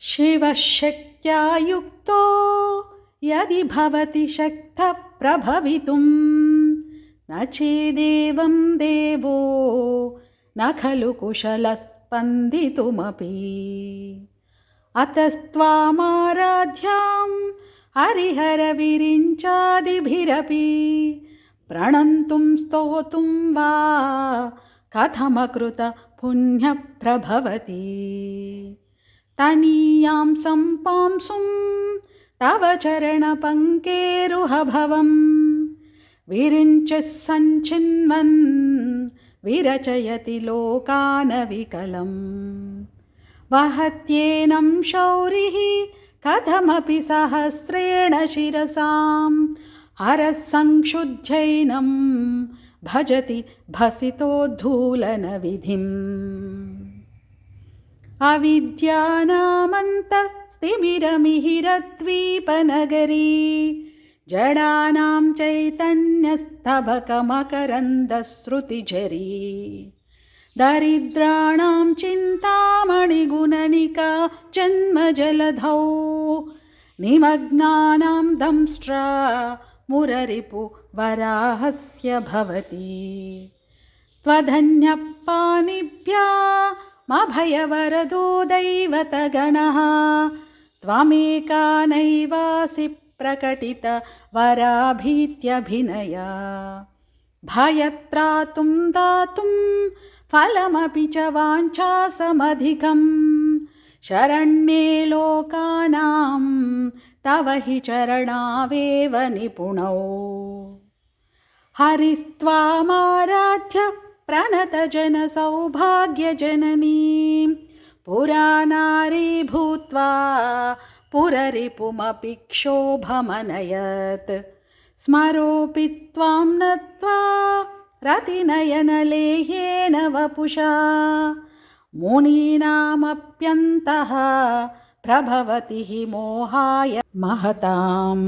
शिवशक्त्या युक्तो यदि भवति शक्तः प्रभवितुं न चेदेवं देवो न खलु कुशलः स्पन्दितुमपि। अतस्त्वामाराध्यां हरिहरविरिञ्चादिभिरपि प्रणन्तुं स्तोतुं वा कथमकृत पुण्यप्रभवति। तनीयां सम्पांसुं तव चरणपङ्केरुहभवं विरिञ्चः सञ्चिन्वन् विरचयति लोकानविकलम्। वहत्येनं शौरिः कथमपि सहस्रेण शिरसां हरः संक्षुध्यैनं भजति भसितोद्धूलनविधिम्। अविद्यानामन्तस्तिमिरमिहिरद्वीपनगरी जडानां चैतन्यस्तबकमकरन्दश्रुतिझरी दरिद्राणां चिन्तामणिगुणनिका जन्मजलधौ निमग्नानां दंष्ट्रा मुररिपु वराहस्य भवति। त्वधन्यपाणिभ्यामभयवरदो दैवतगणः त्वमेका नैवासि प्रकटित वराभीत्यभिनया। भयत्रातुं दातुं फलमपि च वाञ्छासमधिकं शरण्ये लोकानां तव हि चरणावेव निपुणौ। हरिस्त्वामाराध्य प्रणतजनसौभाग्यजननीं पुरानारी भूत्वा पुररिपुमपि क्षोभमनयत्। स्मरोऽपि त्वां नत्वा रतिनयनलेह्येन वपुषा मुनीनामप्यन्तः प्रभवति हि मोहाय महताम्।